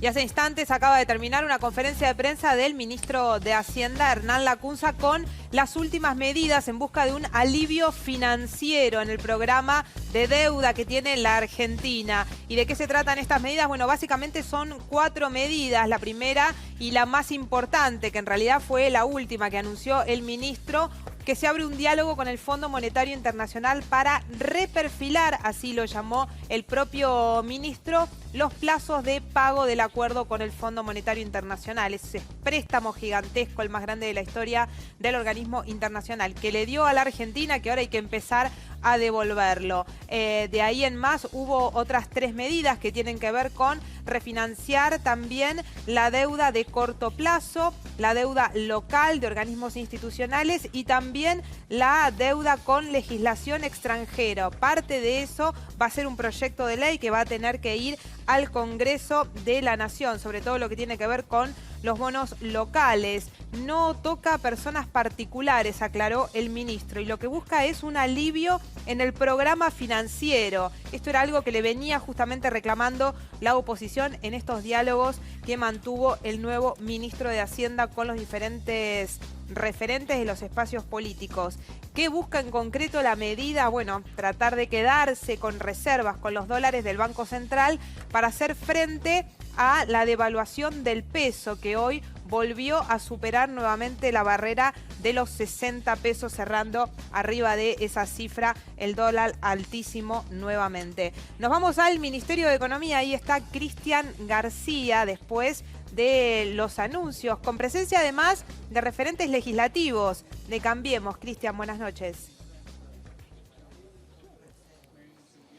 Y hace instantes acaba de terminar una conferencia de prensa del ministro de Hacienda, Hernán Lacunza, con las últimas medidas en busca de un alivio financiero en el programa de deuda que tiene la Argentina. ¿Y de qué se tratan estas medidas? Bueno, básicamente son 4 medidas. La primera y la más importante, que en realidad fue la última que anunció el ministro, que se abre un diálogo con el Fondo Monetario Internacional para reperfilar, así lo llamó el propio ministro, los plazos de pago del acuerdo con el Fondo Monetario Internacional. Ese préstamo gigantesco, el más grande de la historia del organismo internacional, que le dio a la Argentina, que ahora hay que empezar a devolverlo. De ahí en más hubo otras 3 medidas que tienen que ver con refinanciar también la deuda de corto plazo, la deuda local de organismos institucionales y también la deuda con legislación extranjera. Parte de eso va a ser un proyecto de ley que va a tener que ir al Congreso de la Nación, sobre todo lo que tiene que ver con los bonos locales. No toca a personas particulares, aclaró el ministro, y lo que busca es un alivio en el programa financiero. Esto era algo que le venía justamente reclamando la oposición en estos diálogos que mantuvo el nuevo ministro de Hacienda con los diferentes referentes de los espacios políticos. ¿Qué busca en concreto la medida? Bueno, tratar de quedarse con reservas con los dólares del Banco Central para hacer frente a la devaluación del peso, que hoy volvió a superar nuevamente la barrera de los 60 pesos, cerrando arriba de esa cifra, el dólar altísimo nuevamente. Nos vamos al Ministerio de Economía, ahí está Cristian García, después de los anuncios, con presencia además de referentes legislativos de Cambiemos. Cristian, buenas noches.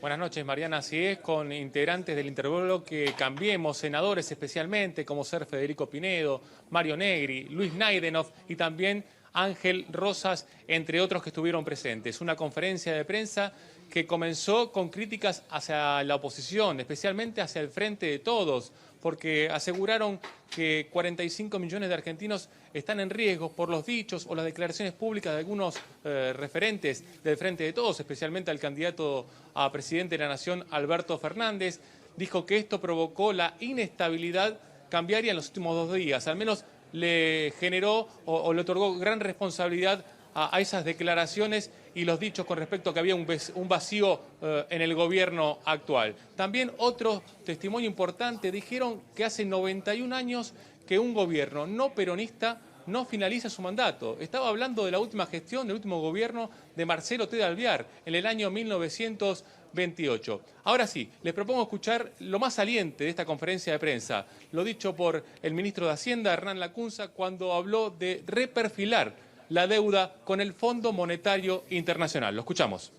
Buenas noches, Mariana. Así es, con integrantes del interbloque Cambiemos, senadores especialmente, como ser Federico Pinedo, Mario Negri, Luis Naidenov y también Ángel Rosas, entre otros que estuvieron presentes. Una conferencia de prensa que comenzó con críticas hacia la oposición, especialmente hacia el Frente de Todos, porque aseguraron que 45 millones de argentinos están en riesgo por los dichos o las declaraciones públicas de algunos referentes del Frente de Todos, especialmente al candidato a presidente de la Nación, Alberto Fernández. Dijo que esto provocó la inestabilidad cambiaria en los últimos 2 días. Al menos le generó o le otorgó gran responsabilidad a esas declaraciones y los dichos con respecto a que había un vacío en el gobierno actual. También otro testimonio importante, dijeron que hace 91 años que un gobierno no peronista no finaliza su mandato. Estaba hablando de la última gestión, del último gobierno de Marcelo T. de Alvear, en el año 1928. Ahora sí, les propongo escuchar lo más saliente de esta conferencia de prensa, lo dicho por el ministro de Hacienda, Hernán Lacunza, cuando habló de reperfilar la deuda con el Fondo Monetario Internacional. Lo escuchamos.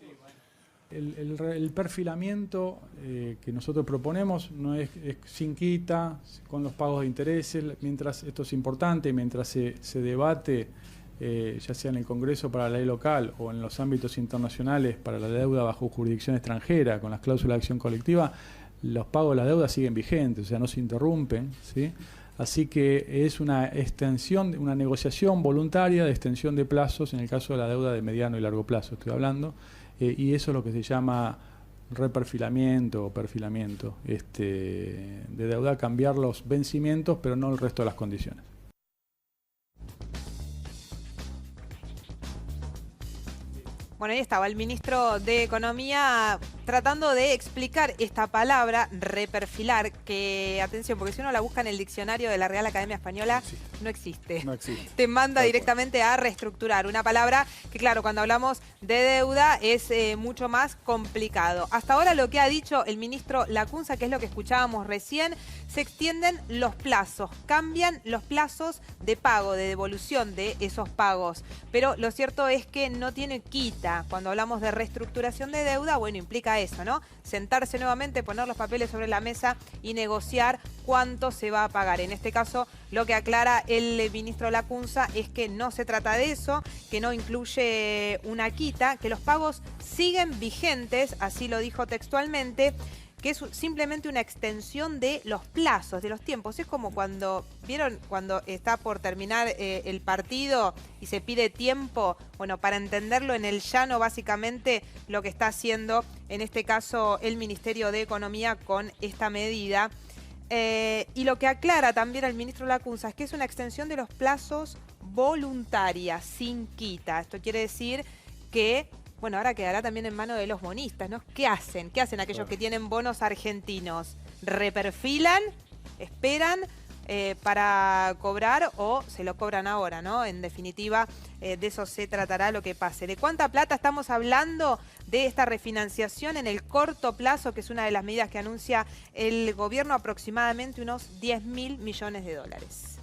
El perfilamiento que nosotros proponemos no es sin quita, con los pagos de intereses, mientras esto es importante, mientras se debate, ya sea en el Congreso para la ley local o en los ámbitos internacionales para la deuda bajo jurisdicción extranjera, con las cláusulas de acción colectiva, los pagos de la deuda siguen vigentes, o sea, no se interrumpen, ¿sí? Así que es una extensión, una negociación voluntaria de extensión de plazos en el caso de la deuda de mediano y largo plazo, estoy hablando, y eso es lo que se llama reperfilamiento o perfilamiento de deuda, cambiar los vencimientos, pero no el resto de las condiciones. Bueno, ahí estaba el ministro de Economía tratando de explicar esta palabra, reperfilar, que, atención, porque si uno la busca en el diccionario de la Real Academia Española, no existe. No existe. Te manda directamente a reestructurar. Una palabra que, claro, cuando hablamos de deuda es mucho más complicado. Hasta ahora lo que ha dicho el ministro Lacunza, que es lo que escuchábamos recién, se extienden los plazos, cambian los plazos de pago, de devolución de esos pagos. Pero lo cierto es que no tiene quita. Cuando hablamos de reestructuración de deuda, bueno, implica eso, ¿no? Sentarse nuevamente, poner los papeles sobre la mesa y negociar cuánto se va a pagar. En este caso, lo que aclara el ministro Lacunza es que no se trata de eso, que no incluye una quita, que los pagos siguen vigentes, así lo dijo textualmente, que es simplemente una extensión de los plazos, de los tiempos. Es como cuando, ¿vieron? Cuando está por terminar el partido y se pide tiempo. Bueno, para entenderlo en el llano, básicamente lo que está haciendo, en este caso, el Ministerio de Economía con esta medida. Y lo que aclara también el ministro Lacunza es que es una extensión de los plazos voluntaria, sin quita. Esto quiere decir que, bueno, ahora quedará también en manos de los bonistas, ¿no? ¿Qué hacen? ¿Qué hacen aquellos que tienen bonos argentinos? ¿Reperfilan? ¿Esperan para cobrar o se lo cobran ahora, ¿no? En definitiva, de eso se tratará lo que pase. ¿De cuánta plata estamos hablando de esta refinanciación en el corto plazo, que es una de las medidas que anuncia el gobierno? Aproximadamente unos 10.000 millones de dólares.